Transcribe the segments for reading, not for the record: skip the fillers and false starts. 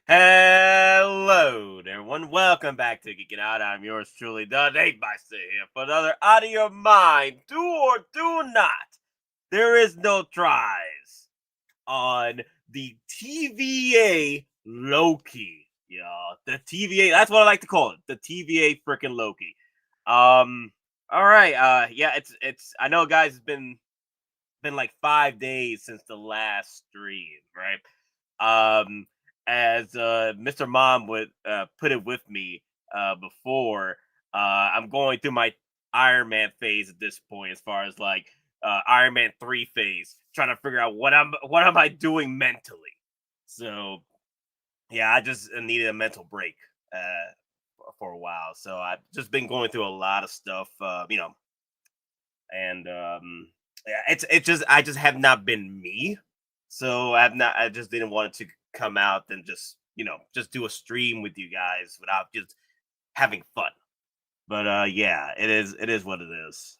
Hello, everyone. Welcome back to Geekin Out. I'm yours truly, the Nate Meister here for another out of your mind. Do or do not. There is no tries on the TVA Loki. Yeah, the TVA. That's what I like to call it. The TVA freaking Loki. Um. All right. Yeah. It's. I know, guys. It's been like 5 days since the last stream, right? Um, as Mr. Mom would put it with me before, I'm going through my Iron Man phase at this point, as far as like Iron Man 3 phase, trying to figure out what am I doing mentally. So yeah, I just needed a mental break for a while. So I've just been going through a lot of stuff, and yeah, it's just I just have not been me. So I just didn't want it to come out and just just do a stream with you guys without just having fun. But yeah, it is what it is.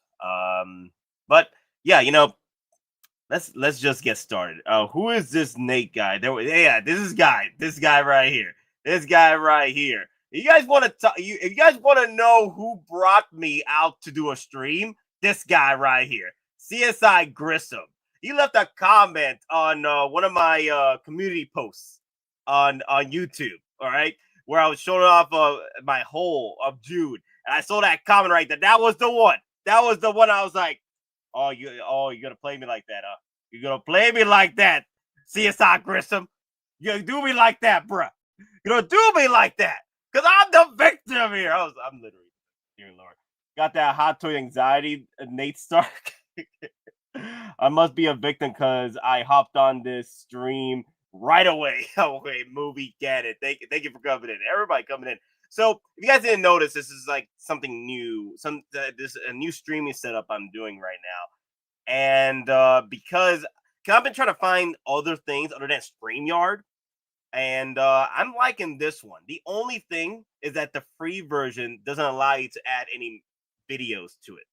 But yeah, let's just get started. Who is this Nate guy? Yeah, this guy right here. This guy right here. You guys want to talk? If you guys want to know who brought me out to do a stream, this guy right here, CSI Grissom. He left a comment on one of my community posts on YouTube. All right, where I was showing off my hole of Jude, and I saw that comment right there. That was the one. That was the one. I was like, you're gonna play me like that, huh? You're gonna play me like that, CSI Grissom. You gonna do me like that, bruh. You gonna do me like that. Cause I'm the victim here. I'm literally, dear Lord. Got that hot toy anxiety, Nate Stark. I must be a victim because I hopped on this stream right away. Okay, movie, get it. Thank you for coming in. Everybody coming in. So if you guys didn't notice, this is like something new. This a new streaming setup I'm doing right now, and because I've been trying to find other things other than StreamYard, and I'm liking this one. The only thing is that the free version doesn't allow you to add any videos to it,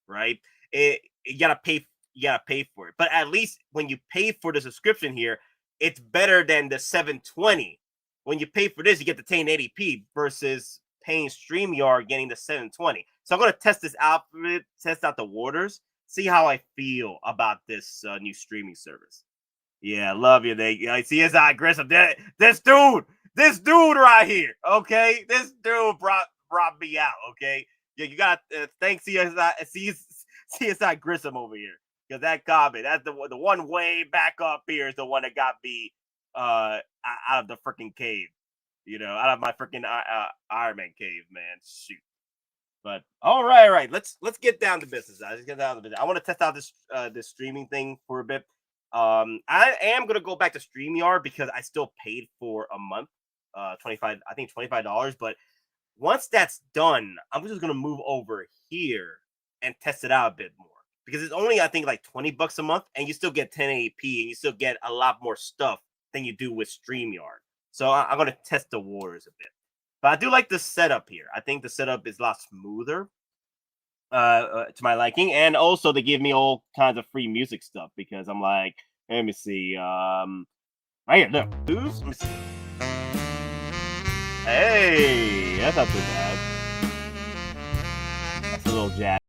right? You gotta pay. You gotta pay for it. But at least when you pay for the subscription here, it's better than the 720. When you pay for this, you get the 1080p versus paying StreamYard getting the 720. So I'm gonna test this out, test out the waters, see how I feel about this new streaming service. Yeah, love you. I see his aggressive. This dude right here. Okay, this dude brought me out. Okay, yeah, you got thanks CSI Grissom over here, because that comment, that's the one way back up here is the one that got me out of the freaking cave. Out of my freaking Iron Man cave, man. Shoot. But all right. Let's get down to business. Let's get down to business. I want to test out this streaming thing for a bit. I am gonna go back to StreamYard because I still paid for a month, 25. I think $25. But once that's done, I'm just gonna move over here and test it out a bit more because it's only I think like $20 a month, and you still get 1080p and you still get a lot more stuff than you do with StreamYard. So I'm gonna test the waters a bit. But I do like the setup here. I think the setup is a lot smoother to my liking, and also they give me all kinds of free music stuff because I'm like, let me see, right here, look, who's? Let me see. Hey, that's not too bad. That's a little jazz.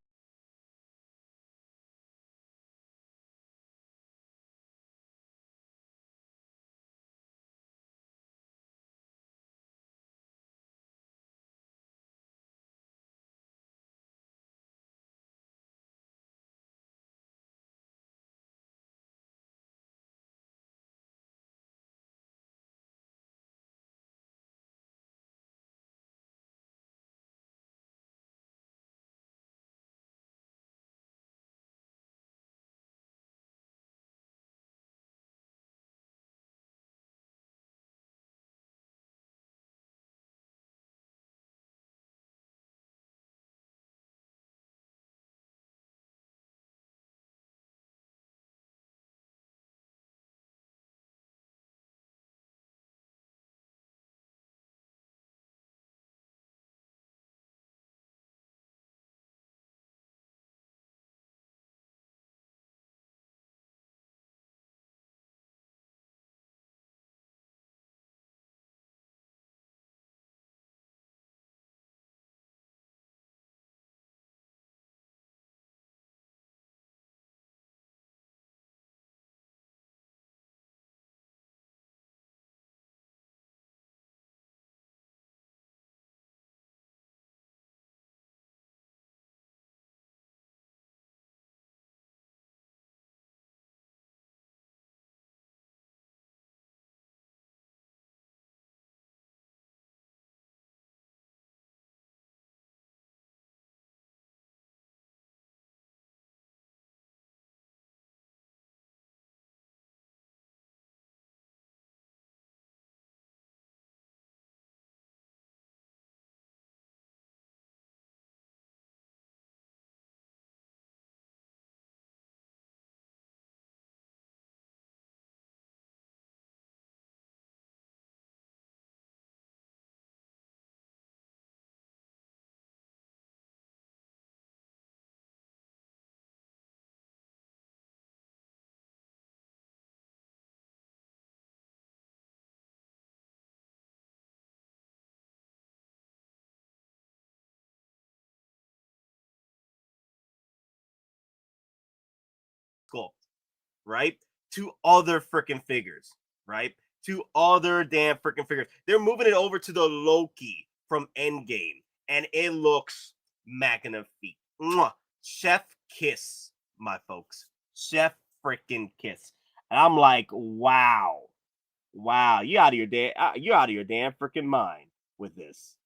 sculpt, right, to other freaking figures, right? To other damn freaking figures. They're moving it over to the Loki from Endgame, and it looks magnifique. Mwah. Chef kiss, my folks. Chef freaking kiss. And I'm like, wow, wow, you out of your damn freaking mind with this.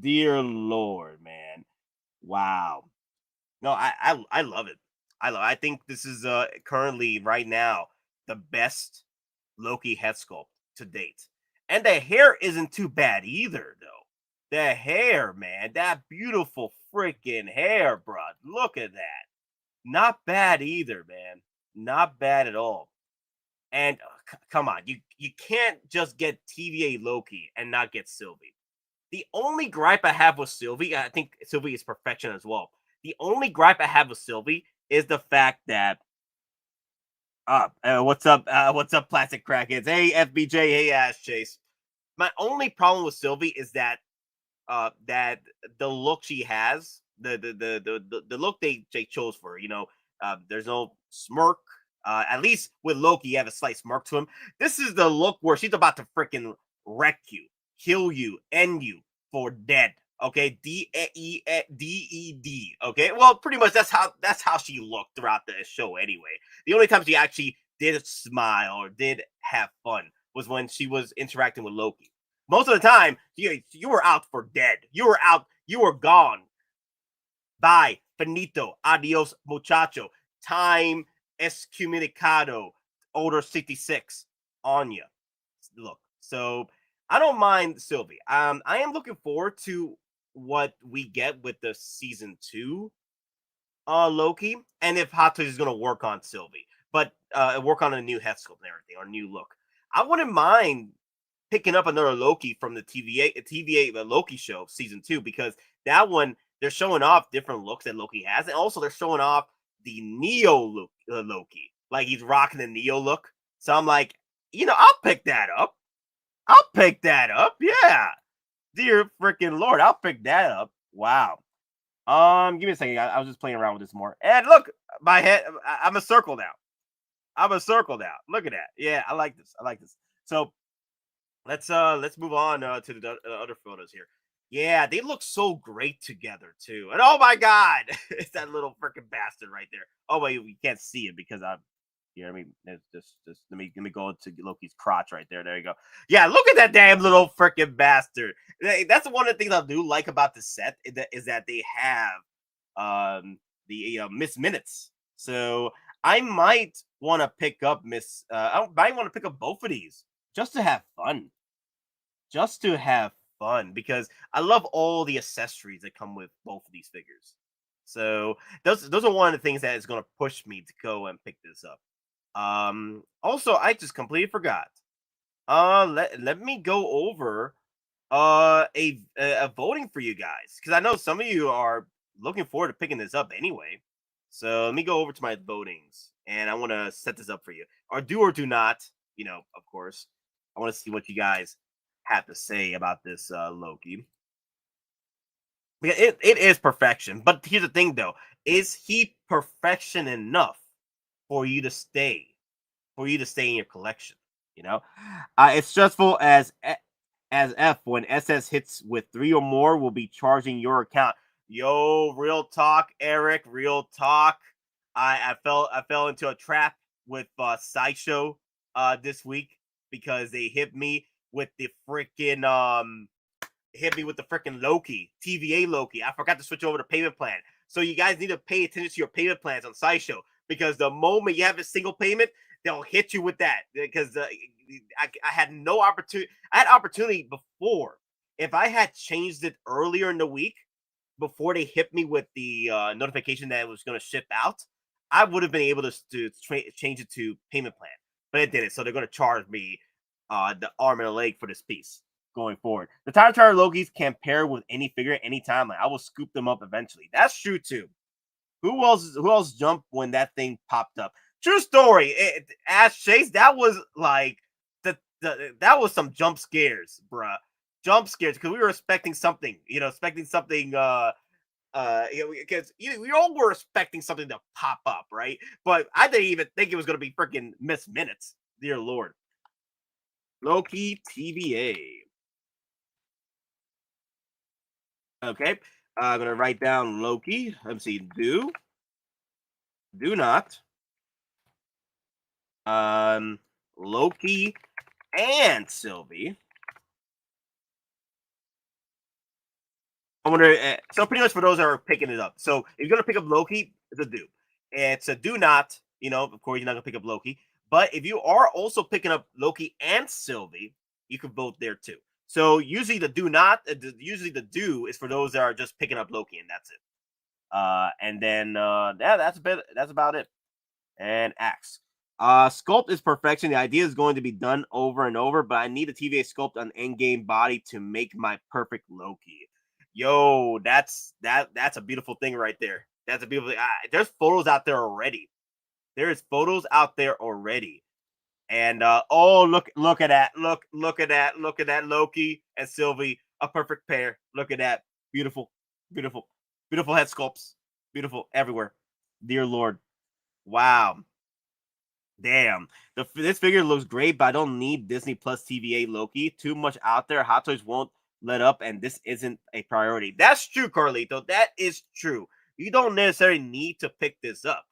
Dear Lord, man. Wow. No, I love it. I think this is currently right now the best Loki head sculpt to date. And the hair isn't too bad either, though. The hair, man, that beautiful freaking hair, bro. Look at that. Not bad either, man. Not bad at all. And come on, you can't just get TVA Loki and not get Sylvie. The only gripe I have with Sylvie, I think Sylvie is perfection as well. The only gripe I have with Sylvie is the fact that what's up, plastic crackheads? Hey, FBJ, hey, Ash Chase. My only problem with Sylvie is that that the look she has, the look they chose for her, there's no smirk. At least with Loki, you have a slight smirk to him. This is the look where she's about to freaking wreck you, kill you, end you for dead. Okay, DED. Okay, well, pretty much that's how she looked throughout the show. Anyway, the only time she actually did smile or did have fun was when she was interacting with Loki. Most of the time, you were out for dead. You were out. You were gone. Bye, finito, adios, muchacho. Time excommunicado. Order 66 on you. Look, so I don't mind Sylvie. I am looking forward to what we get with the season 2 Loki, and if Hottoys is going to work on Sylvie, but work on a new head sculpt and everything, or new look. I wouldn't mind picking up another Loki from the TVA the Loki show season 2, because that one they're showing off different looks that Loki has, and also they're showing off the Neo look, Loki, like he's rocking the Neo look. So I'm like, I'll pick that up. I'll pick that up. Yeah, dear freaking Lord, I'll pick that up. Wow. Give me a second. I was just playing around with this more, and look, my head. I'm a circle now. I'm a circle now. Look at that. Yeah, I like this. I like this. So let's move on to the other photos here. Yeah, they look so great together too. And oh my god, it's that little freaking bastard right there. Oh wait, we can't see it because I'm here. I mean, just let me go into Loki's crotch right there. There you go. Yeah, look at that damn little freaking bastard. That's one of the things I do like about the set is that they have the Miss Minutes. So I might want to pick up I might want to pick up both of these just to have fun. Just to have fun, because I love all the accessories that come with both of these figures. So those are one of the things that is going to push me to go and pick this up. Also, I just completely forgot. Let me go over a voting for you guys, because I know some of you are looking forward to picking this up anyway. So let me go over to my votings, and I want to set this up for you. Or do not, of course. I want to see what you guys have to say about this Loki. Because it is perfection. But here's the thing, though. Is he perfection enough for you to stay? For you to stay in your collection? It's stressful as F when SS hits with 3 or more will be charging your account. Yo, real talk, Eric. Real talk. I fell into a trap with Sideshow this week, because they hit me with the freaking Loki T.V.A. Loki. I forgot to switch over to payment plan. So you guys need to pay attention to your payment plans on Sideshow, because the moment you have a single payment, they'll hit you with that. Because I had no opportunity. I had opportunity before. If I had changed it earlier in the week, before they hit me with the notification that it was going to ship out, I would have been able to change it to payment plan. But it didn't. So they're going to charge me the arm and a leg for this piece going forward. The Time Turner Lokis can pair with any figure at any time. I will scoop them up eventually. That's true too. Who else jumped when that thing popped up? True story. Ash Chase, that was like that was some jump scares, bruh. Jump scares, because we were expecting something, Because we all were expecting something to pop up, right? But I didn't even think it was going to be freaking Miss Minutes. Dear Lord, Loki T.V.A. Okay, I'm gonna write down Loki. Let me see. Do not, um, Loki and Sylvie. I wonder. So pretty much for those that are picking it up. So if you're gonna pick up Loki, it's a do. It's a do not. Of course, you're not gonna pick up Loki. But if you are also picking up Loki and Sylvie, you can vote there too. So usually the do not, usually the do is for those that are just picking up Loki, and that's it. And then yeah, that's about it. And Axe. Sculpt is perfection. The idea is going to be done over and over, but I need a TVA sculpt on endgame body to make my perfect Loki. Yo, that's a beautiful thing right there. That's a beautiful thing. There's photos out there already. There's photos out there already. And oh, look at that. Look at that Loki and Sylvie, a perfect pair. Look at that. Beautiful, beautiful, beautiful head sculpts. Beautiful everywhere. Dear Lord. Wow. Damn, this figure looks great, but I don't need Disney Plus TVA Loki. Too much out there. Hottoys won't let up, and this isn't a priority. That's true, Carlito. That is true. You don't necessarily need to pick this up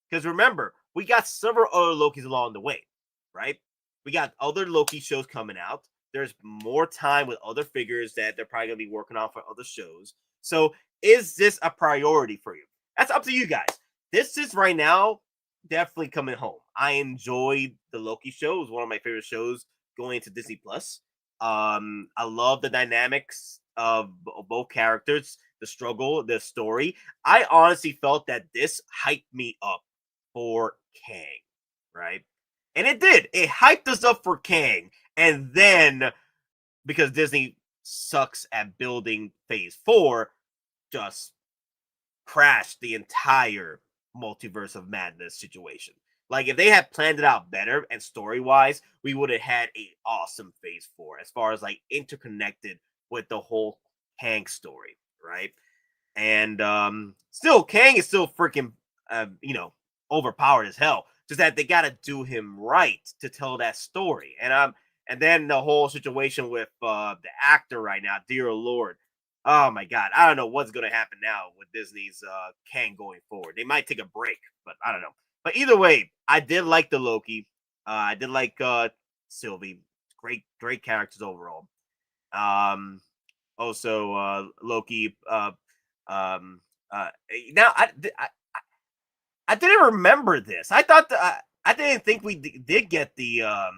because remember, we got several other Lokis along the way, right? We got other Loki shows coming out. There's more time with other figures that they're probably gonna be working on for other shows. So, is this a priority for you? That's up to you guys. This is right now definitely coming home. I enjoyed the Loki show. It was one of my favorite shows going into Disney Plus. I love the dynamics of both characters, the struggle, the story. I honestly felt that this hyped me up for Kang, right? And it did. It hyped us up for Kang. And then because Disney sucks at building phase 4, just crashed the entire multiverse of madness situation. Like if they had planned it out better and story wise, we would have had a awesome phase 4 as far as like interconnected with the whole Kang story, right? And still Kang is still freaking overpowered as hell. Just that they got to do him right to tell that story. And then the whole situation with the actor right now, dear Lord, oh my God, I don't know what's going to happen now with Disney's Kang going forward. They might take a break, but I don't know. But either way, I did like the Loki. I did like Sylvie. Great characters overall. Also Loki. Now I didn't remember this. I thought I didn't think we did get the uh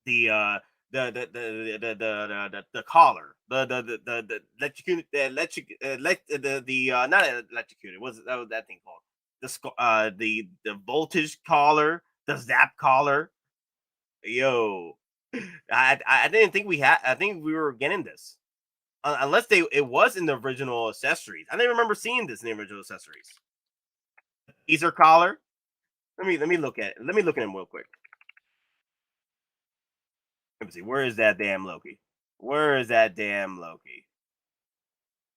the collar, the electrocute, the not electrocuted. What's that thing called? The voltage collar, the zap collar. Yo, I didn't think we had. I think we were getting this unless it was in the original accessories. I didn't remember seeing this in the original accessories. Teaser collar. Let me look at it. Let me look at him real quick. Let me see. Where is that damn Loki? Where is that damn Loki?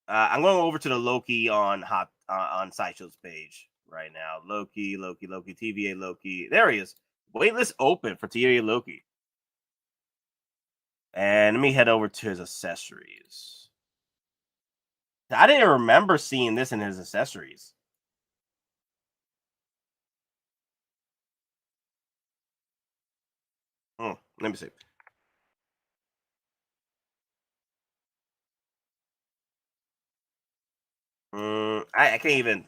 I'm going over to the Loki on Sideshow's page right now. Loki TVA Loki. There he is. Waitlist open for TVA Loki. And let me head over to his accessories. I didn't remember seeing this in his accessories. Let me see. I can't even.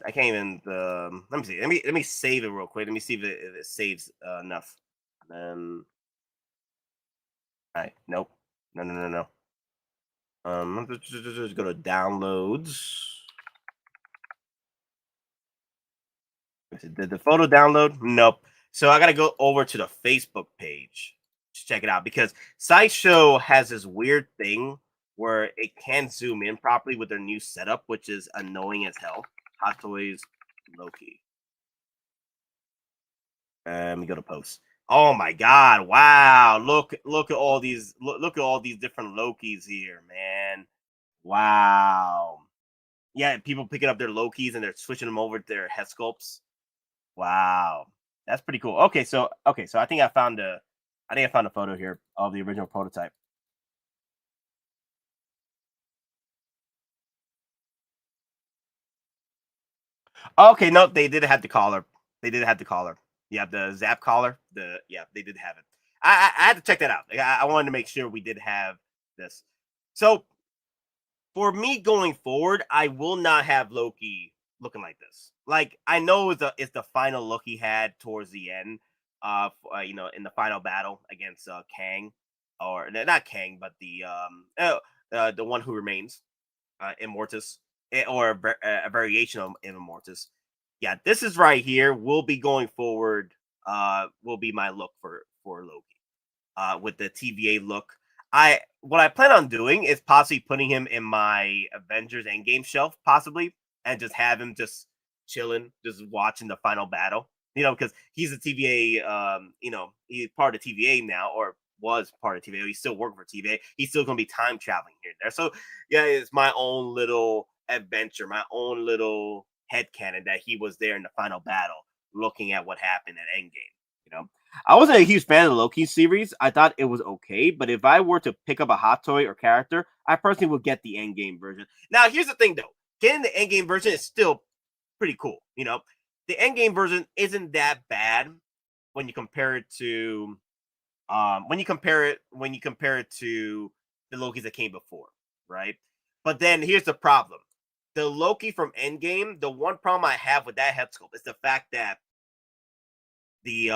Let me see. Let me save it real quick. Let me see if it saves enough. Then, all right. Nope. No. Just go to downloads. Did the photo download? Nope. So I gotta go over to the Facebook page to check it out because Sideshow has this weird thing where it can't zoom in properly with their new setup, which is annoying as hell. Hottoys Loki. Let me go to posts. Oh my God! Wow! Look at all these look at all these different Lokis here, man. Wow! Yeah, people picking up their Lokis and they're switching them over to their head sculpts. Wow, that's pretty cool. Okay, so I think I found a photo here of the original prototype. Okay, no, they did have the collar. They did have the collar. Yeah, the Zap collar. They did have it. I had to check that out. Like, I wanted to make sure we did have this. So for me going forward, I will not have Loki looking like this. Like I know it's the final look he had towards the end, in the final battle against Kang, or not Kang, but the one who remains, Immortus, or a variation of Immortus. Yeah, this is right here. Will be going forward. Will be my look for Loki. With the TVA look. What I plan on doing is possibly putting him in my Avengers Endgame shelf, possibly, and just have him just chilling, just watching the final battle. Because he's a TVA. He's part of TVA now, or was part of TVA. He's still working for TVA. He's still going to be time traveling here and there. So yeah, it's my own little adventure, my own little headcanon that he was there in the final battle, looking at what happened at Endgame. You know, I wasn't a huge fan of the Loki series. I thought it was okay, but if I were to pick up a hot toy or character, I personally would get the Endgame version. Now, here's the thing, though: getting the Endgame version is still pretty cool. The Endgame version isn't that bad when you compare it to when you compare it to the Lokis that came before, right? But then here's the problem: the Loki from Endgame. The one problem I have with that head sculpt is the fact that the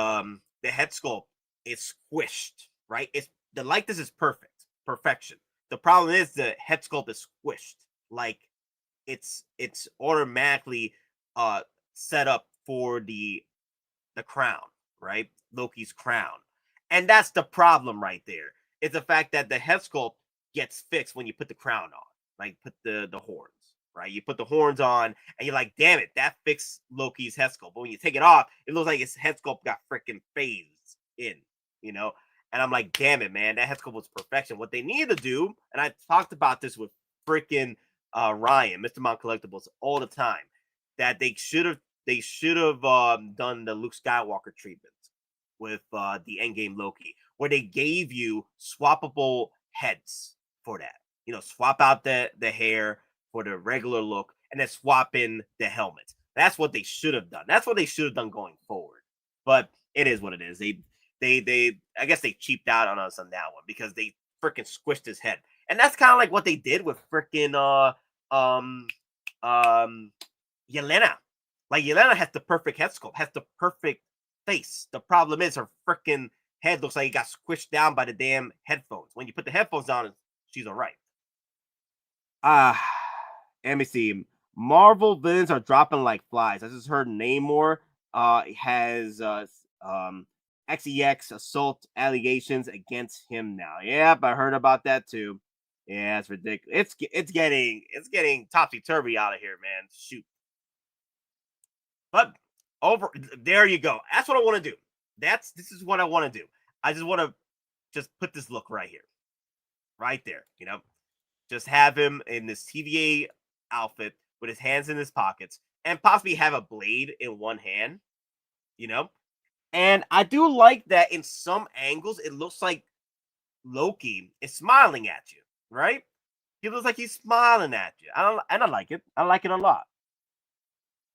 head sculpt is squished, right? It's the likeness is perfection. The problem is the head sculpt is squished, like it's automatically uh set up for the crown, right? Loki's crown. And that's the problem right there. It's the fact that the head sculpt gets fixed when you put the crown on, like put the horns, right? You put the horns on and you're like, damn it, that fixed Loki's head sculpt. But when you take it off, it looks like his head sculpt got freaking phased in, you know? And I'm like, damn it, man, that head sculpt was perfection. What they need to do, and I talked about this with freaking Ryan, Mr. Mount Collectibles, all the time, that they should have done the Luke Skywalker treatment with the Endgame Loki, where they gave you swappable heads for that. Swap out the hair for the regular look, and then swap in the helmet. That's what they should have done. That's what they should have done going forward. But it is what it is. They I guess they cheaped out on us on that one because they freaking squished his head, and that's kind of like what they did with freaking um um Yelena. Like Yelena has the perfect head sculpt, has the perfect face. The problem is her freaking head looks like it got squished down by the damn headphones. When you put the headphones on, she's all right. Ah, let me see. Marvel villains are dropping like flies. I just heard Namor has XEX assault allegations against him now. Yep, I heard about that too. Yeah, it's ridiculous. It's getting topsy turvy out of here, man. Shoot. But over there you go. That's what I want to do. This is what I want to do. I just want to just put this look right here, right there. Just have him in this TVA outfit with his hands in his pockets, and possibly have a blade in one hand. You know, and I do like that in some angles. It looks like Loki is smiling at you, right? He looks like he's smiling at you. I like it. I like it a lot.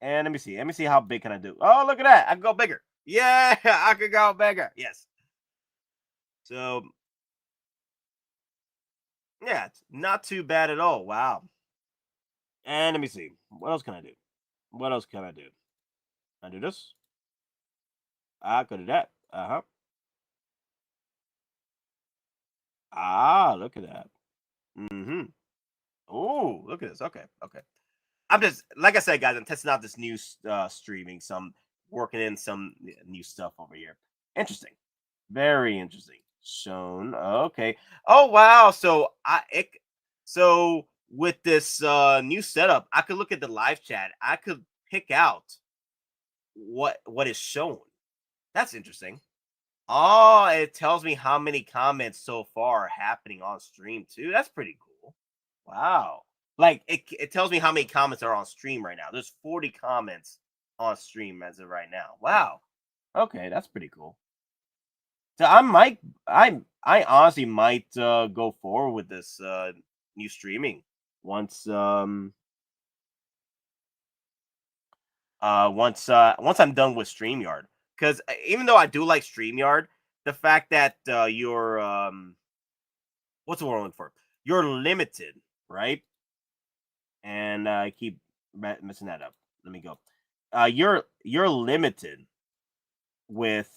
And let me see. Let me see how big can I do. Oh, look at that. I can go bigger. Yeah, I could go bigger. Yes. So yeah, it's not too bad at all. Wow. And let me see. What else can I do? What else can I do? Can I do this? I could do that. Uh-huh. Ah, look at that. Mm-hmm. Oh, look at this. Okay. Okay. I'm just like I said, guys, I'm testing out this new streaming. Some working in some new stuff over here. Interesting. Very interesting. Shown. Okay. Oh wow. So with this new setup, I could look at the live chat. I could pick out what is shown. That's interesting. Oh, it tells me how many comments so far are happening on stream too. That's pretty cool. Wow. Like it tells me how many comments are on stream right now. There's 40 comments on stream as of right now. Wow. Okay, that's pretty cool. So I honestly might go forward with this new streaming once once I'm done with StreamYard. Because even though I do like StreamYard, the fact that you're what's the word I'm looking for? You're limited, right? And I keep messing that up. Let me go. You're limited with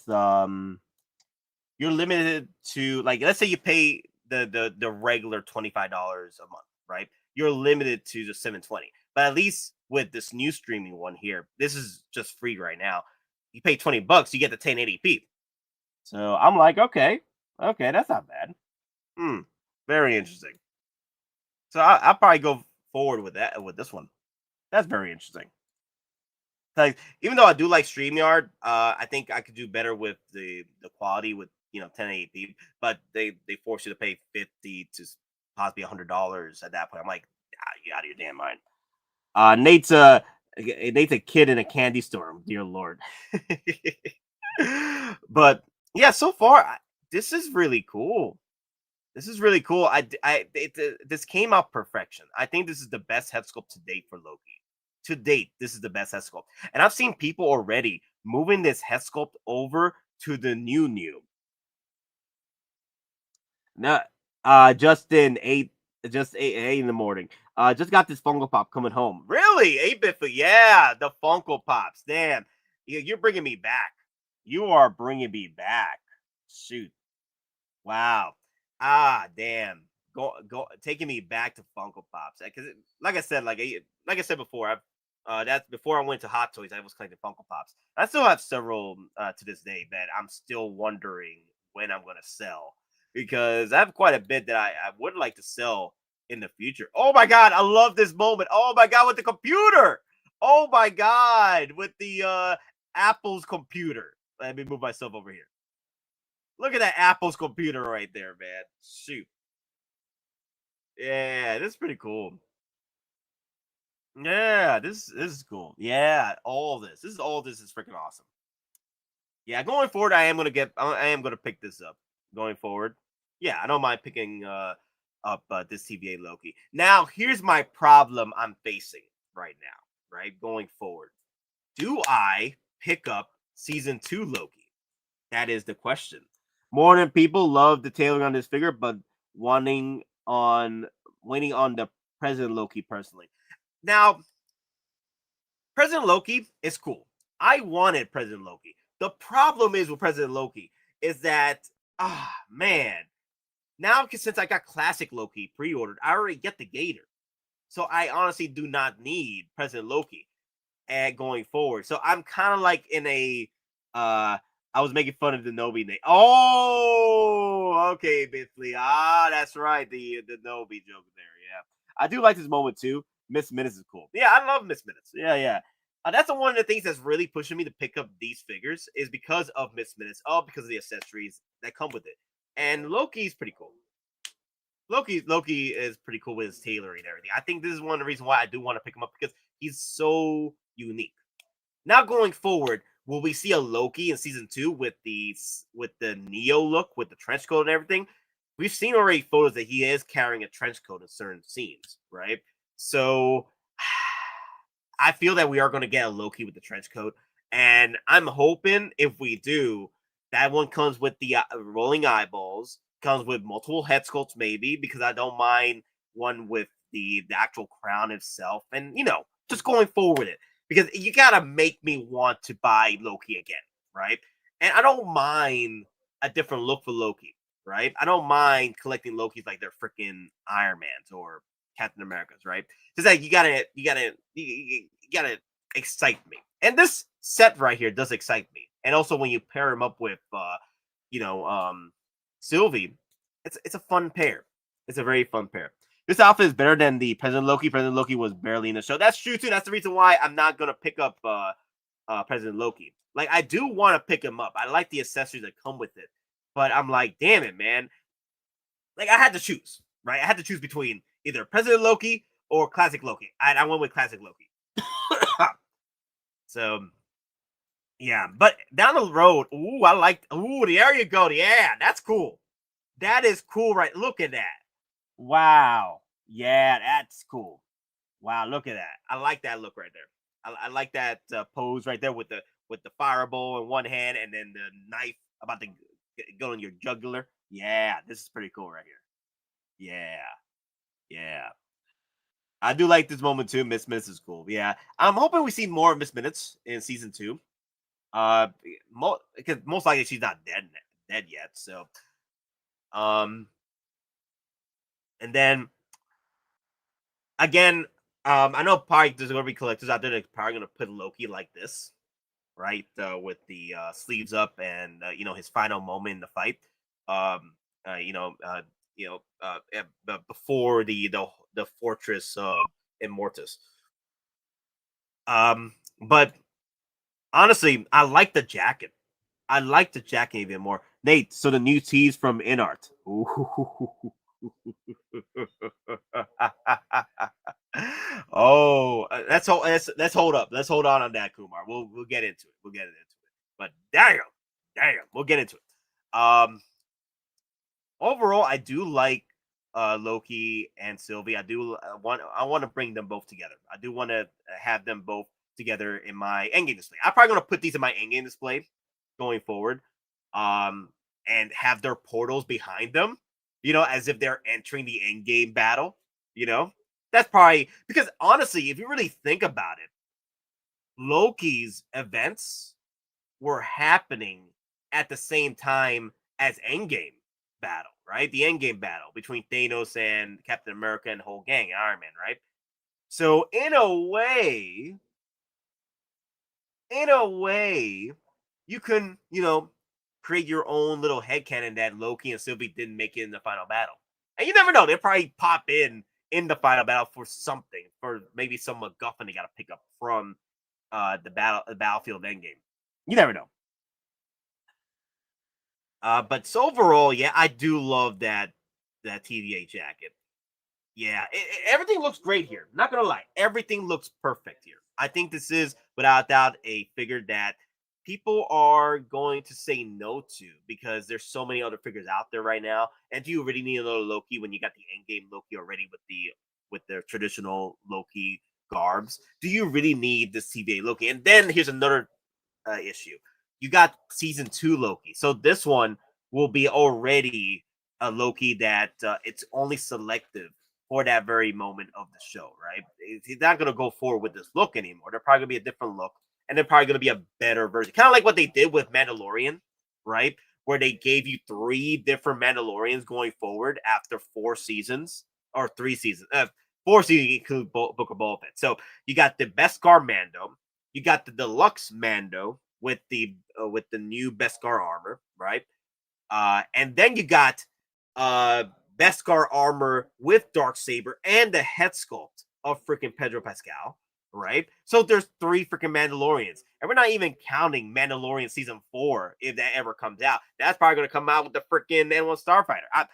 you're limited to, like, let's say you pay the regular $25 a month, right? You're limited to just 720. But at least with this new streaming one here, this is just free right now. You pay $20, you get the 1080p. So I'm like, okay, that's not bad. Hmm, very interesting. So I'll probably go forward with that with this one. That's very interesting. Like, even though I do like StreamYard, I think I could do better with the quality with 1080p. But they force you to pay 50 to possibly $100 at that point. I'm like, you out of your damn mind. Nate's a kid in a candy store. Dear Lord. But yeah, so far this is really cool. This is really cool. This came out perfection. I think this is the best head sculpt to date for Loki. To date, this is the best head sculpt, and I've seen people already moving this head sculpt over to the new. Now, Justin just 8 in the morning. Just got this Funko Pop coming home. Really, 8-bit for, yeah, the Funko Pops. Damn, you're bringing me back. You are bringing me back. Shoot. Wow. Damn. Go taking me back to Funko Pops. Because like I said, like I said before, that's before I went to Hottoys, I was collecting Funko Pops. I still have several to this day that I'm still wondering when I'm gonna sell, because I have quite a bit that I would like to sell in the future. Oh my god, I love this moment. Oh my god, with the computer. Oh my god, with the Apple's computer. Let me move myself over here. Look at that Apple's computer right there, man. Shoot. Yeah, this is pretty cool. Yeah, this is cool. Yeah, all this. This is freaking awesome. Yeah, going forward, I am gonna pick this up. Going forward. Yeah, I don't mind picking up this TVA Loki. Now, here's my problem I'm facing right now, right? Going forward. Do I pick up season 2 Loki? That is the question. More than people love the tailoring on this figure, but wanting on waiting on the President Loki personally. Now, President Loki is cool. I wanted President Loki. The problem is with President Loki is that, man, now since I got classic Loki pre-ordered, I already get the Gator. So I honestly do not need President Loki going forward. So I'm kind of like in a I was making fun of the Nobi name. Oh, okay, Bithley. That's right. The Nobi joke there. Yeah. I do like this moment too. Miss Minutes is cool. Yeah, I love Miss Minutes. Yeah, yeah. That's one of the things that's really pushing me to pick up these figures is because of Miss Minutes. Oh, because of the accessories that come with it. And Loki's pretty cool. Loki is pretty cool with his tailoring and everything. I think this is one of the reasons why I do want to pick him up, because he's so unique. Now going forward, will we see a Loki in season 2 with the Neo look, with the trench coat and everything? We've seen already photos that he is carrying a trench coat in certain scenes, right? So I feel that we are going to get a Loki with the trench coat, and I'm hoping if we do, that one comes with the rolling eyeballs, comes with multiple head sculpts, maybe, because I don't mind one with the actual crown itself, and just going forward with it, because you gotta make me want to buy Loki again, right? And I don't mind a different look for Loki, right? I don't mind collecting Lokis like they're freaking Iron Man's or Captain America's, right? Just like you gotta excite me, and this set right here does excite me. And also when you pair him up with, you know, um, Sylvie, it's a fun pair. It's a very fun pair. This outfit is better than the President Loki. President Loki was barely in the show. That's true too. That's the reason why I'm not gonna pick up President Loki. Like, I do want to pick him up. I like the accessories that come with it, but I'm like, damn it, man. Like, I had to choose, right? I had to choose between either President Loki or classic Loki. I went with classic Loki. So yeah, but down the road, ooh, I like. Ooh, there you go. Yeah, that's cool. That is cool, right? Look at that. Wow. Yeah, that's cool. Wow, look at that. I like that look right there. I like that pose right there with the fireball in one hand and then the knife about to go in your jugular. Yeah, this is pretty cool right here. Yeah, yeah. I do like this moment too. Miss Minutes is cool. Yeah, I'm hoping we see more of Miss Minutes in season 2. Because most likely she's not dead yet. So, um, and then again, I know probably there's gonna be collectors out there that are probably gonna put Loki like this, right? With the sleeves up and his final moment in the fight. Um, uh, you know, uh, before the fortress Immortus. But honestly, I like the jacket. I like the jacket even more. Nate, so the new tees from InArt. Oh, let's hold up. Let's hold on that, Kumar. We'll get into it. We'll get into it. But damn, we'll get into it. Overall, I do like Loki and Sylvie. I want to bring them both together. I do want to have them both together in my endgame display. I'm probably going to put these in my endgame display going forward, um, and have their portals behind them. As if they're entering the endgame battle. That's probably because honestly, if you really think about it, Loki's events were happening at the same time as Endgame battle, right? The Endgame battle between Thanos and Captain America and the whole gang, Iron Man, right? So in a way, you can, create your own little headcanon that Loki and Sylvie didn't make it in the final battle. And you never know, they'll probably pop in the final battle for something, for maybe some MacGuffin they gotta pick up from the battlefield Endgame. You never know. But so overall, yeah, I do love that TVA jacket. Yeah, everything looks great here. Not gonna lie, everything looks perfect here. I think this is without doubt a figure that people are going to say no to because there's so many other figures out there right now. And do you really need another Loki when you got the Endgame Loki already with their traditional Loki garbs? Do you really need this TVA Loki? And then here's another issue. You got season 2 Loki. So this one will be already a Loki that it's only selective for that very moment of the show, right? He's not going to go forward with this look anymore. They're probably going to be a different look, and they're probably going to be a better version. Kind of like what they did with Mandalorian, right? Where they gave you 3 different Mandalorians going forward after 4 seasons or 3 seasons. 4 seasons include Book of Boba Fett. So you got the Beskar Mando, you got the deluxe Mando with the new Beskar armor, right? And then you got Beskar armor with Dark Saber and the head sculpt of freaking Pedro Pascal, right? So there's 3 freaking Mandalorians, and we're not even counting Mandalorian season 4 if that ever comes out. That's probably going to come out with the freaking N1 Starfighter. I'm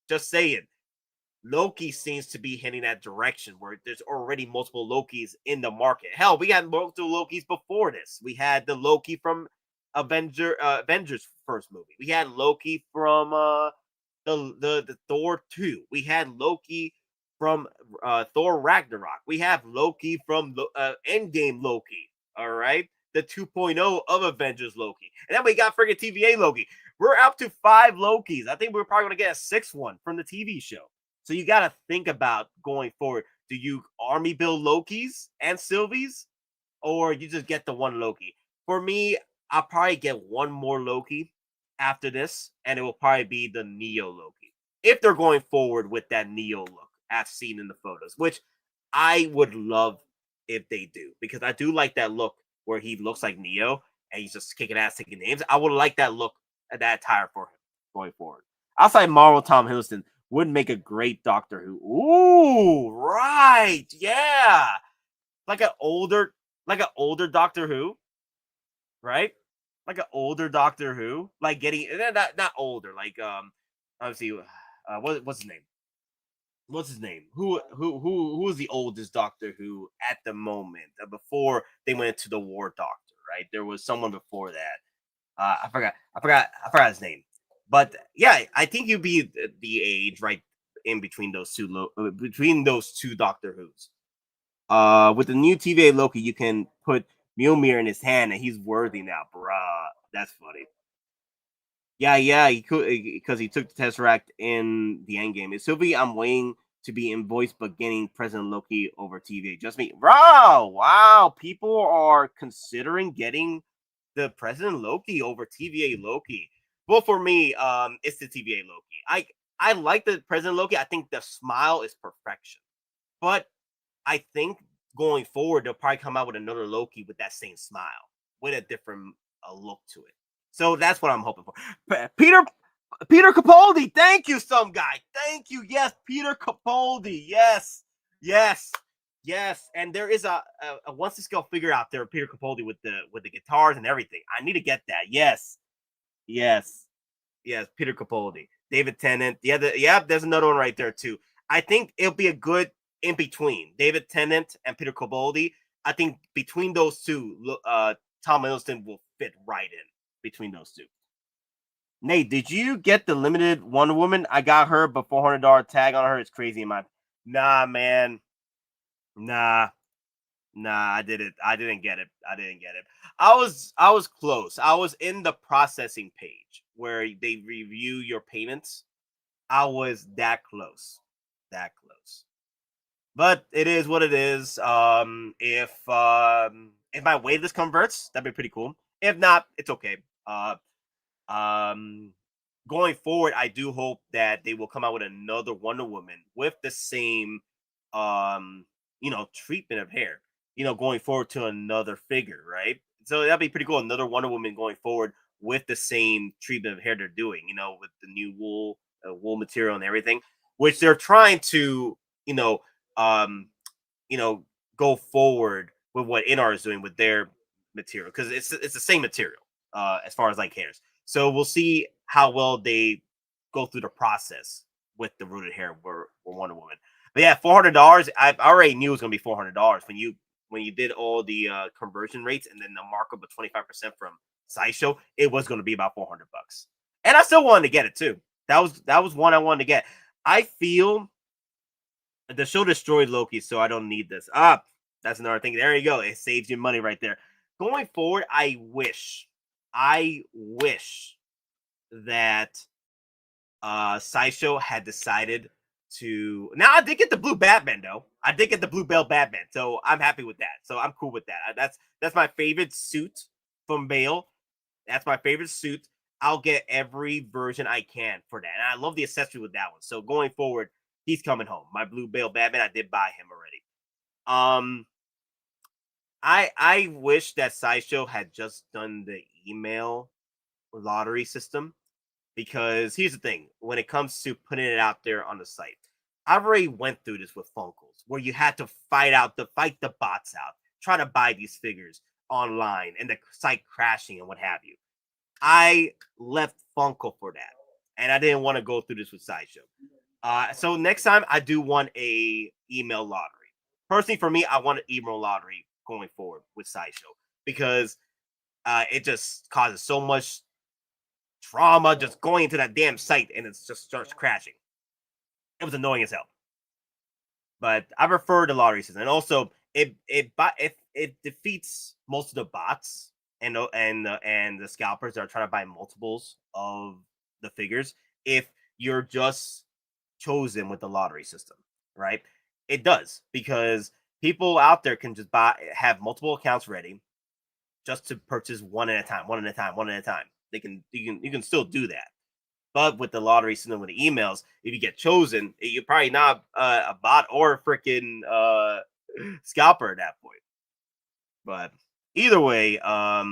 just saying. Loki seems to be heading that direction where there's already multiple Lokis in the market. Hell, we had multiple Lokis before this. We had the Loki from Avengers first movie. We had Loki from the Thor 2. We had Loki from Thor Ragnarok. We have Loki from Endgame Loki. All right, the 2.0 of Avengers Loki, and then we got friggin' TVA Loki. We're up to 5 Lokis. I think we're probably gonna get a 6th one from the TV show. So you got to think about going forward. Do you army build Lokis and Sylvies, or you just get the one Loki? For me, I'll probably get one more Loki after this, and it will probably be the Neo Loki. If they're going forward with that Neo look as seen in the photos, which I would love if they do, because I do like that look where he looks like Neo and he's just kicking ass, taking names. I would like that look, that attire for him going forward. Outside Marvel, Tom Hiddleston would make a great Doctor Who. Ooh, right, yeah, like an older Doctor Who, right? Like an older Doctor Who, like getting not older, like obviously, what's his name? what's his name? Who is the oldest Doctor Who at the moment? Before they went into the War Doctor, right? There was someone before that. I forgot his name. But yeah, I think you'd be the age right in between those between those two Doctor Who's. With the new TVA Loki, you can put Mjolnir in his hand, and he's worthy now, bruh. That's funny. Yeah, he could because he took the Tesseract in the end game. Is Sylvie I'm waiting to be invoiced, but getting President Loki over TVA. Just me, bro. Wow, people are considering getting the President Loki over TVA Loki. Well, for me, it's the TVA Loki. I like the President Loki. I think the smile is perfection, but I think going forward they'll probably come out with another Loki with that same smile, with a different look to it. So that's what I'm hoping for. Peter Capaldi, thank you, some guy. Thank you. Yes, Peter Capaldi. Yes, yes, yes. And there is a one to scale figure out there, Peter Capaldi with the guitars and everything. I need to get that. Yes, yes, yes. Peter Capaldi, David Tennant. Yeah, there's another one right there too. I think it'll be a good in between David Tennant and Peter Capaldi. I think between those two, Tom Hiddleston will fit right in between those two. Nate, did you get the limited Wonder Woman? I got her, but $400 tag on her is crazy in my. Nah, man. Nah, nah. I didn't get it. I didn't get it. I was close. I was in the processing page where they review your payments. I was that close. That close. But it is what it is. If my waitlist converts, that'd be pretty cool. If not, it's okay. Um, Going forward, I do hope that they will come out with another Wonder Woman with the same, um, treatment of hair. Going forward to another figure, right? So that'd be pretty cool. Another Wonder Woman going forward with the same treatment of hair they're doing. With the new wool material and everything, which they're trying to, you know, um, you know, go forward with what NR is doing with their material because it's the same material as far as like hairs. So we'll see how well they go through the process with the rooted hair for Wonder Woman. But yeah, $400. I already knew it was gonna be $400 when you did all the conversion rates and then the markup of 25% from Sideshow. It was gonna be about $400, and I still wanted to get it too. That was one I wanted to get. I feel the show destroyed Loki, so I don't need this. That's another thing. There you go. It saves you money right there. Going forward, I wish that Sideshow had decided to. Now I did get the blue Batman though. I did get the blue Bale Batman, so I'm happy with that. So I'm cool with that. That's my favorite suit from Bale. That's my favorite suit. I'll get every version I can for that. And I love the accessory with that one. So going forward, he's coming home. My blue Bale Batman, I did buy him already. I wish that Sideshow had just done the email lottery system because here's the thing: when it comes to putting it out there on the site, I've already went through this with Funkles, where you had to fight the bots out, try to buy these figures online, and the site crashing and what have you. I left Funko for that, and I didn't want to go through this with Sideshow. So next time, I do want a email lottery. Personally, for me, I want an email lottery going forward with Sideshow because it just causes so much trauma just going into that damn site and it just starts crashing. It was annoying as hell. But I prefer the lottery system, and also it defeats most of the bots and the scalpers that are trying to buy multiples of the figures if you're just chosen with the lottery system, right? It does because people out there can just have multiple accounts ready just to purchase one at a time, one at a time, one at a time. You can still do that. But with the lottery system with the emails, if you get chosen, you're probably not a bot or a freaking scalper at that point. But either way, I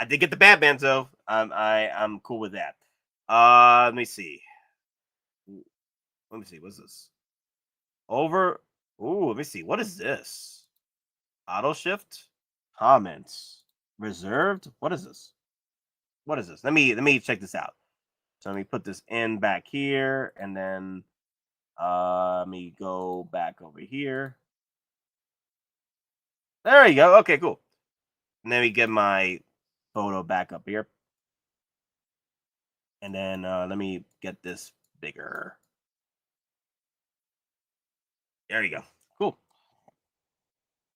did get the Batman, so I'm cool with that. Let me see. Let me see. What's this? Over. Ooh, let me see. What is this? Auto shift. Comments. Reserved. What is this? What is this? Let me check this out. So let me put this in back here, and then Let me go back over here. There you go. Okay, cool. And then we get my photo back up here. And then let me get this bigger. There you go. Cool.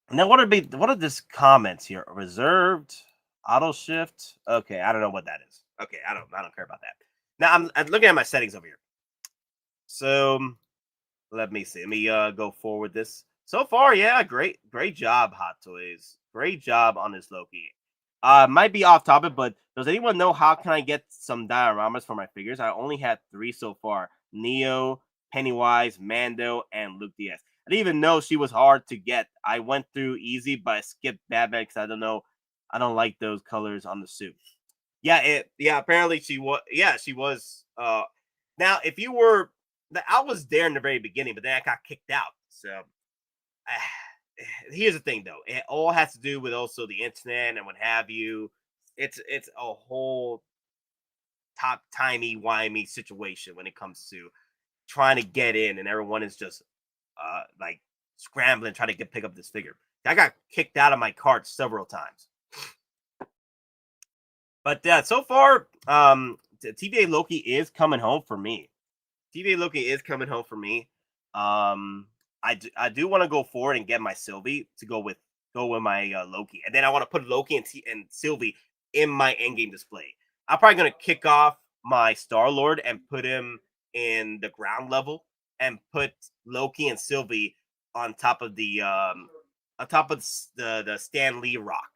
Now what are these comments here? Reserved, auto shift. Okay, I don't know what that is. Okay, I don't care about that. Now I'm looking at my settings over here. So let me see. Let me go forward this. So far, yeah, great job, Hot Toys. Great job on this Loki. Might be off topic, but does anyone know how can I get some dioramas for my figures? I only had 3 so far: Neo, Pennywise, Mando, and Luke DS. I didn't even know she was hard to get. I went through easy, but I skipped Batman because I don't know. I don't like those colors on the suit. Yeah. Apparently she was. Yeah, she was. Now if you were, I was there in the very beginning, but then I got kicked out. So here's the thing, though. It all has to do with also the internet and what have you. It's a whole top timey wimey situation when it comes to trying to get in, and everyone is just like scrambling trying to pick up this figure. I got kicked out of my cart several times. But so far, TVA Loki is coming home for me. TVA Loki is coming home for me. I do want to go forward and get my Sylvie to go with my Loki, and then I want to put Loki and Sylvie in my endgame display. I'm probably gonna kick off my Star Lord and put him in the ground level, and put Loki and Sylvie on top of the Stan Lee rock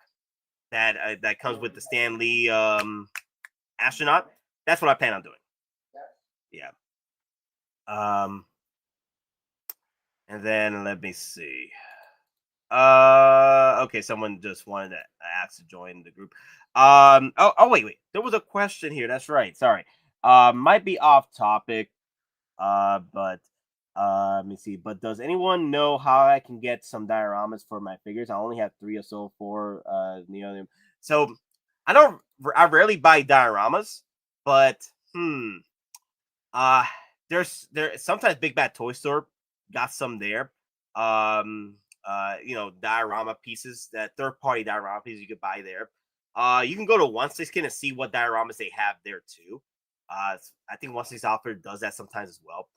that comes with the Stan Lee astronaut. That's what I plan on doing. Yeah. Um, and then let me see. Okay, someone just wanted to ask to join the group. Wait. There was a question here. That's right. Sorry. Might be off topic. But let me see. But does anyone know how I can get some dioramas for my figures? I only have 3 or so for Neonium. So I rarely buy dioramas, but uh there sometimes Big Bad Toy Store got some there. Diorama pieces, that third party diorama pieces you could buy there. You can go to One Skin and see what dioramas they have there too. I think One Outfitter does that sometimes as well.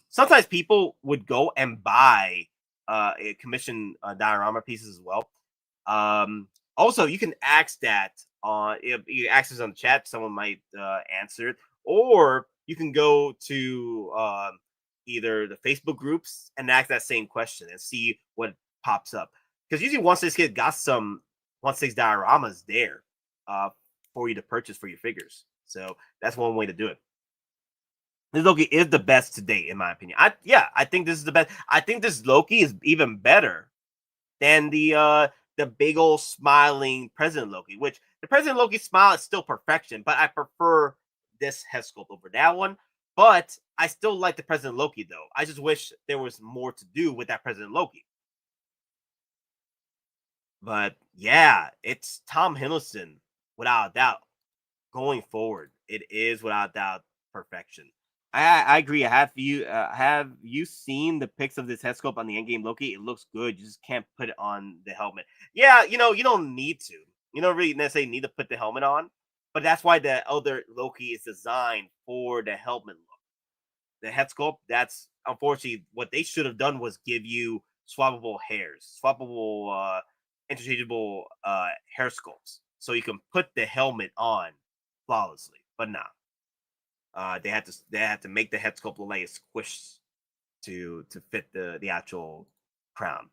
Sometimes people would go and buy a commission diorama pieces as well. Also, you can ask that on, if you ask this on the chat, someone might answer it, or you can go to either the Facebook groups and ask that same question and see what pops up. Because usually, One Kid got some 1/6 dioramas there for you to purchase for your figures. So that's one way to do it. This Loki is the best to date, in my opinion. I think this is the best. I think this Loki is even better than the big old smiling President Loki, which the President Loki smile is still perfection, but I prefer this head sculpt over that one. But I still like the President Loki, though. I just wish there was more to do with that President Loki. But yeah, it's Tom Hiddleston without a doubt. Going forward, it is without a doubt perfection. I agree. Have you seen the pics of this head sculpt on the endgame Loki? It looks good. You just can't put it on the helmet. Yeah, you don't need to. You don't really necessarily need to put the helmet on, but that's why the other Loki is designed for the helmet look. The head sculpt, that's unfortunately what they should have done, was give you swappable hairs, swappable interchangeable hair sculpts, so you can put the helmet on flawlessly. But nah, they had to make the head sculpt look like a squish to fit the actual crown.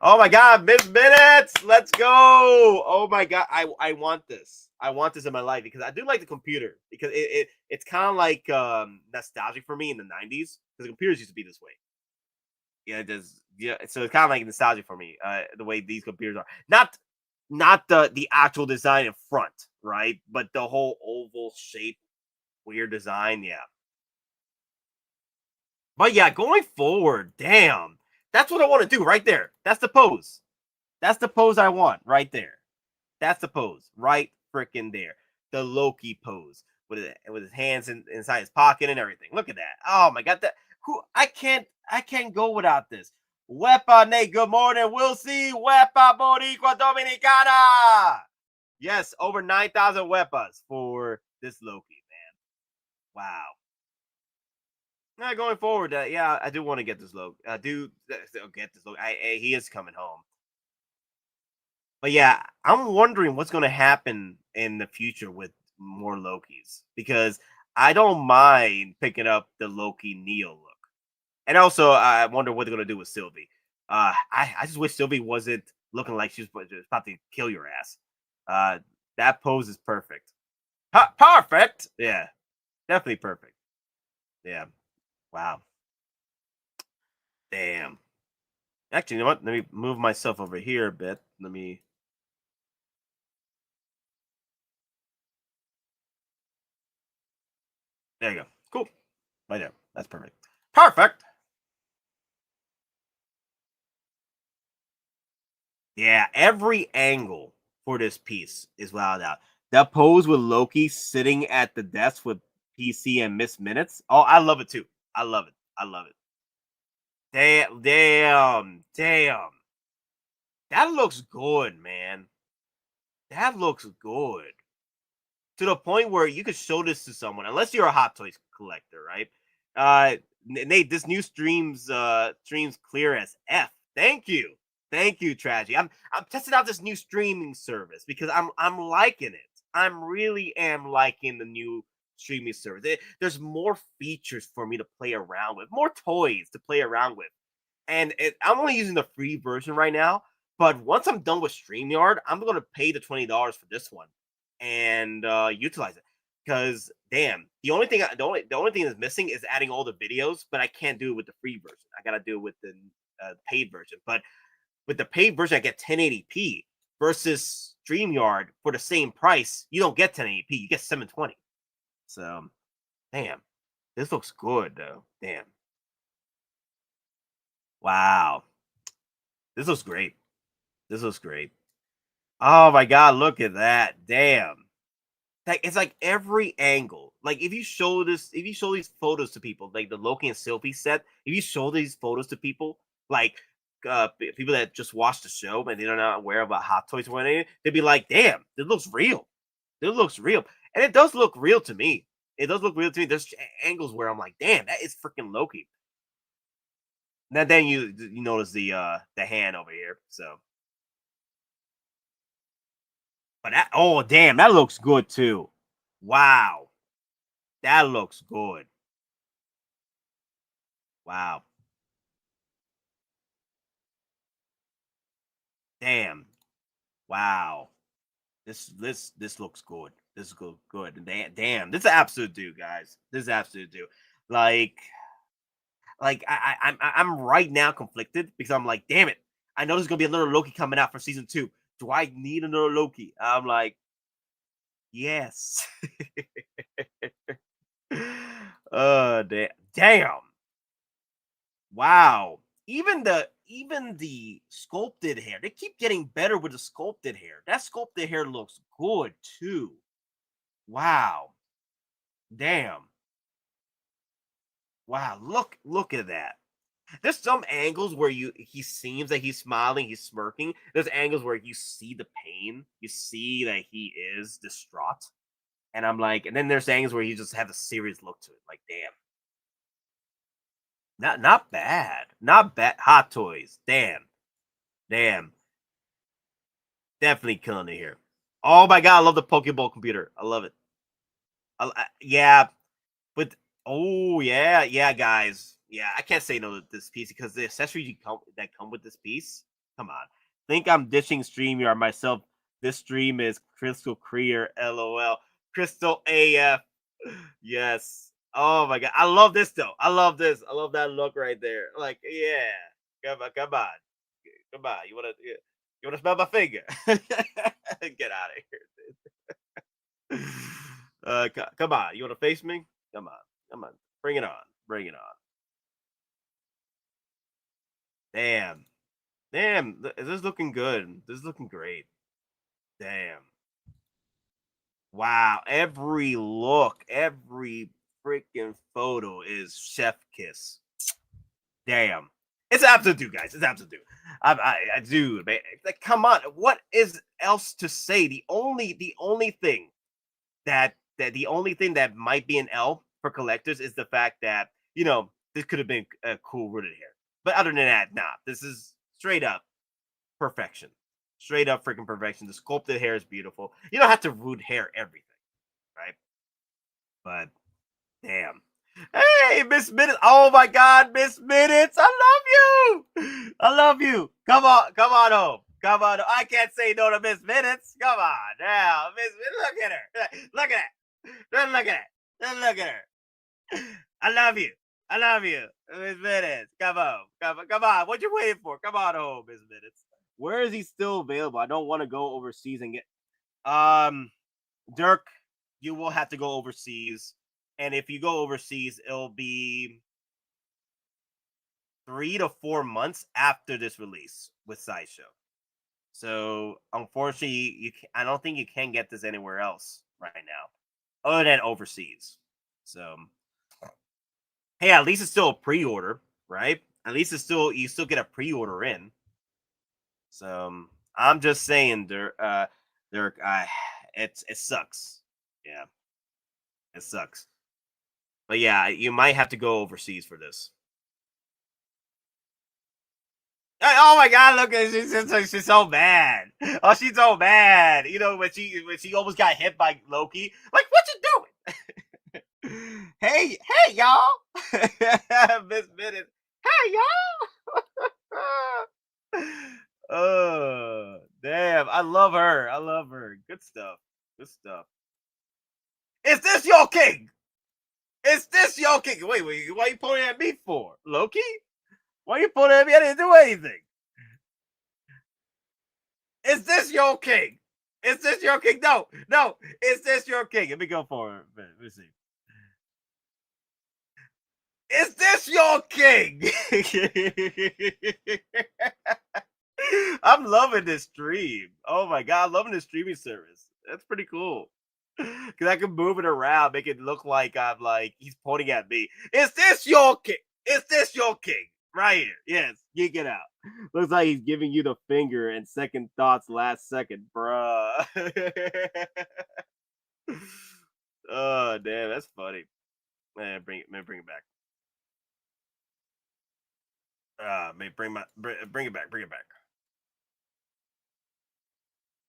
Oh my god, minutes! Let's go! Oh my god, I want this. I want this in my life because I do like the computer, because it's kind of like nostalgic for me in the 90s, because the computers used to be this way. Yeah, it does. Yeah, so it's kind of like nostalgic for me, the way these computers are. Not the actual design in front, right? But the whole oval shape, weird design, yeah. But yeah, going forward, damn, that's what I want to do right there. That's the pose. That's the pose I want right there. That's the pose right freaking there. The Loki pose with his hands inside his pocket and everything. Look at that. Oh my god, Who I can't go without this. Wepa Nate, good morning. We'll see. Wepa Boricua Dominicana. Yes, over 9,000 wepas for this Loki, man. Wow. Now going forward, yeah, I do want to get this Loki. I do get this Loki. He is coming home. But yeah, I'm wondering what's going to happen in the future with more Lokis because I don't mind picking up the Loki Neo look. And also, I wonder what they're going to do with Sylvie. I just wish Sylvie wasn't looking like she's about to kill your ass. Uh, that pose is perfect. Perfect. Yeah, definitely perfect. Yeah. Wow. Damn. Actually, you know what? Let me move myself over here a bit. Let me. There you go. Cool. Right there. That's perfect. Perfect. Yeah, every angle for this piece is wild out. That pose with Loki sitting at the desk with PC and Miss Minutes. Oh, I love it too. I love it. I love it. Damn, damn, damn. That looks good, man. That looks good. To the point where you could show this to someone, unless you're a Hot Toys collector, right? Uh Nate, this new streams clear as F. Thank you. Thank you, Tragedy. I'm testing out this new streaming service because I'm liking it. I'm really am liking the new streaming service. There's more features for me to play around with, more toys to play around with. And I'm only using the free version right now. But once I'm done with StreamYard, I'm going to pay the $20 for this one and utilize it. Because damn, the only thing that's missing is adding all the videos, but I can't do it with the free version. I got to do it with the paid version. But with the paid version, I get 1080p versus StreamYard for the same price. You don't get 1080p, you get 720. So damn, this looks good though. Damn, wow, this looks great. This looks great. Oh my god, look at that. Damn. Like it's like every angle. Like if you show these photos to people, like the Loki and Sylvie set, if you show these photos to people, like people that just watch the show and they're not aware about Hot Toys or anything, they'd be like, damn, this looks real. This looks real. And it does look real to me. It does look real to me. There's angles where I'm like, damn, that is freaking Loki. Now then you notice the hand over here. So but that, oh damn, that looks good too. Wow. That looks good. Wow. Damn. Wow. This looks good. This is good. Good. Damn. This is absolute dude, guys. This is absolute dude. Like, I'm right now conflicted because I'm like, damn it. I know there's gonna be another Loki coming out for season 2. Do I need another Loki? I'm like, yes. Damn. Wow. Even the sculpted hair, they keep getting better with the sculpted hair. That sculpted hair looks good too. Wow. Damn. Wow. Look at that. There's some angles where he seems that he's smiling, he's smirking. There's angles where you see the pain, you see that he is distraught. And I'm like, and then there's angles where he just has a serious look to it. Like, damn. Not bad. Not bad. Hot Toys. Damn. Damn. Definitely killing it here. Oh my god, I love the Pokeball computer. I love it. Yeah, but oh yeah, yeah, guys. Yeah, I can't say no to this piece because the accessories that come with this piece. Come on, think I'm dishing StreamYard myself. This stream is Crystal Clear. LOL. Crystal AF. Yes. Oh my god, I love this though. I love this. I love that look right there. Like, yeah, come on. Come on, you wanna smell my finger? Get out of here. Come on, you wanna face me? Come on, come on, bring it on, bring it on. Damn, damn, this is looking good. This is looking great. Damn, wow, every look, every freaking photo is chef kiss. damn. It's an absolute do, guys. It's an absolute do. I do, man. Like, come on. What is else to say? The only thing the only thing that might be an L for collectors is the fact that, you know, this could have been a cool rooted hair. But other than that, nah. This is straight up perfection. Straight up freaking perfection. The sculpted hair is beautiful. You don't have to root hair everything, right? But damn. Hey, Miss Minutes. Oh my God, Miss Minutes. I love you. I love you. Come on home. Come on. I can't say no to Miss Minutes. Come on now. Miss Minutes. Look at her. Look at that. Look at that. Look at her. I love you. I love you. Miss Minutes. Come on. Come on. What you waiting for? Come on home, Miss Minutes. Where is he still available? I don't want to go overseas and get Dirk, you will have to go overseas. And if you go overseas, it'll be 3 to 4 months after this release with Sideshow. So unfortunately, I don't think you can get this anywhere else right now, other than overseas. So, hey, at least it's still a pre-order, right? At least it's still you still get a pre-order in. So I'm just saying, Dirk, it sucks. Yeah, it sucks. But yeah, you might have to go overseas for this. Oh my God! Look, she's so mad. Oh, she's so mad. You know when she almost got hit by Loki. Like, what you doing? hey, y'all. Miss Minute. Hey, y'all. Oh, damn! I love her. I love her. Good stuff. Good stuff. Is this your king? Is this your king? Wait, why are you pointing at me for? Loki? Why are you pointing at me? I didn't do anything. Is this your king? Is this your king? No. Is this your king? Let me go for it. Let me see. Is this your king? I'm loving this stream. Oh my God, I'm loving this streaming service. That's pretty cool. Because I can move it around, make it look like I'm like, he's pointing at me. Is this your king? Is this your king? Right here. Yes, Geekin Out. Looks like he's giving you the finger and second thoughts last second, bruh. Oh, damn, that's funny. Man, bring it back. Bring it back.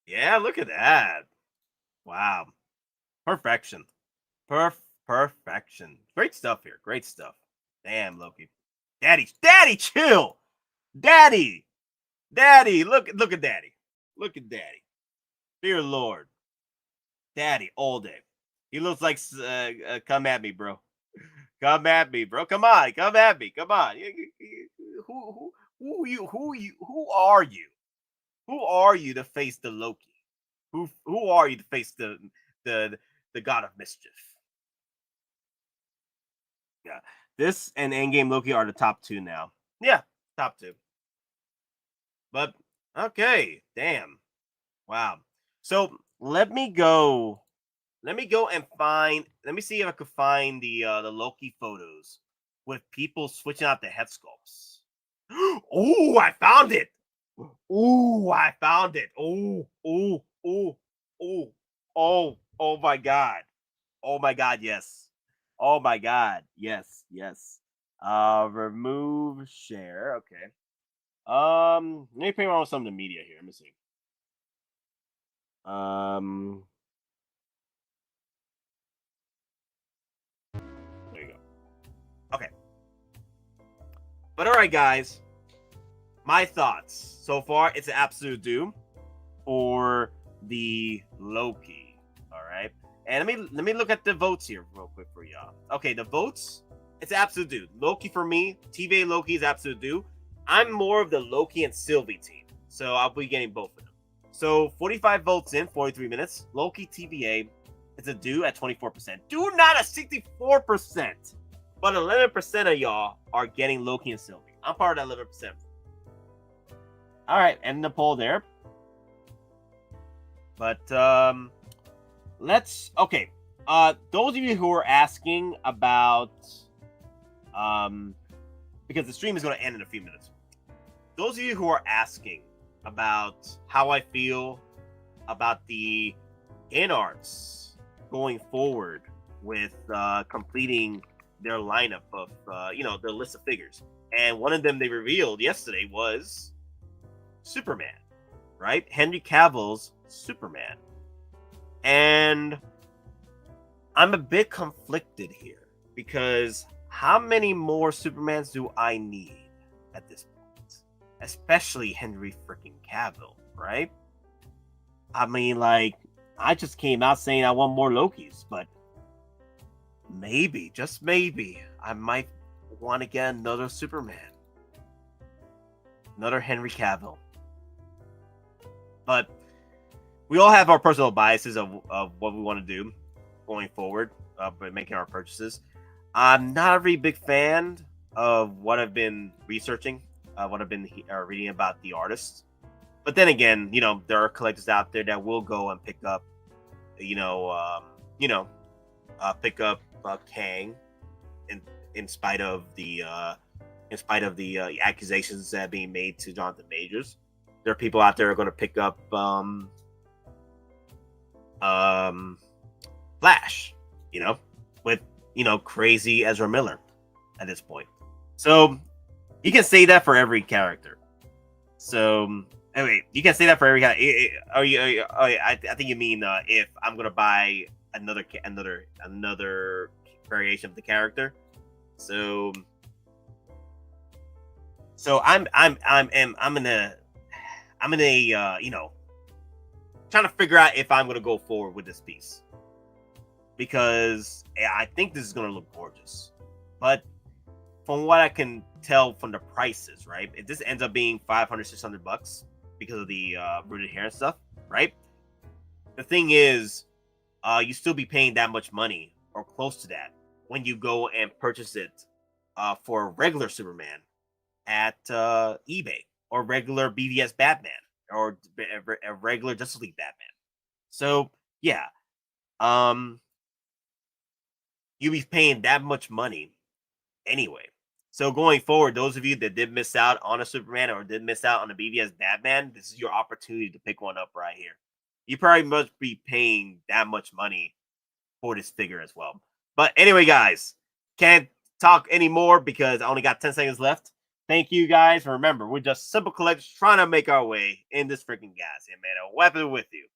Yeah, look at that. Wow. Perfection. Perfection. Great stuff here. Great stuff. Damn, Loki. Daddy, chill. Daddy. Look at Daddy. Look at Daddy. Dear Lord. Daddy, all day. He looks like come at me, bro. Come at me, bro. Come on, come at me. Come on. Who are you? Who are you to face the Loki? Who are you to face the god of mischief? Yeah. This and Endgame Loki are the top two now. Yeah, top two. But okay, damn. Wow. So let me go and find. Let me see if I could find the Loki photos with people switching out the head sculpts. Oh, I found it. Oh, I found it. Oh my God. Oh my God, yes. Oh my God, yes. Remove share. Okay. Let me play around with some of the media here. Let me see. There you go. Okay. But all right, guys. My thoughts so far. It's an absolute doom for the Loki. All right. And let me look at the votes here real quick for y'all. Okay, the votes. It's absolute do. Loki for me. T.V.A. Loki is absolute do. I'm more of the Loki and Sylvie team, so I'll be getting both of them. So 45 votes in 43 minutes. Loki T.V.A. It's a do at 24%. Do not a 64%. But 11% of y'all are getting Loki and Sylvie. I'm part of that 11%. All right, end the poll there. But let's okay. Those of you who are asking about because the stream is going to end in a few minutes. Those of you who are asking about how I feel about the in arts going forward with completing their lineup of their list of figures, and one of them they revealed yesterday was Superman, right? Henry Cavill's Superman. And I'm a bit conflicted here because how many more Supermans do I need at this point? Especially Henry freaking Cavill, right? I mean, like, I just came out saying I want more Lokis, but maybe, just maybe, I might want to get another Superman. Another Henry Cavill. But we all have our personal biases of what we want to do going forward by making our purchases. I'm not a really big fan of what I've been researching, what I've been reading about the artists. But then again, there are collectors out there that will go and pick up, Kang, in spite of the accusations that are being made to Jonathan Majors. There are people out there who are going to pick up Flash, with crazy Ezra Miller at this point. So you can say that for every character. So anyway, you can say that for every character. I think you mean if I'm gonna buy another variation of the character. So I'm in a trying to figure out if I'm gonna go forward with this piece, because I think this is gonna look gorgeous. But from what I can tell from the prices, right? If this ends up being $500-$600 because of the rooted hair and stuff, right? The thing is, you still be paying that much money or close to that when you go and purchase it for a regular Superman at eBay, or regular BVS Batman, or a regular Justice League Batman. So yeah, you'll be paying that much money anyway. So going forward, those of you that did miss out on a Superman or did miss out on a BVS Batman, this is your opportunity to pick one up right here. You probably must be paying that much money for this figure as well. But anyway, guys, can't talk anymore because I only got 10 seconds left. Thank you, guys. Remember, we're just simple collectors trying to make our way in this freaking gas. And man, a weapon with you.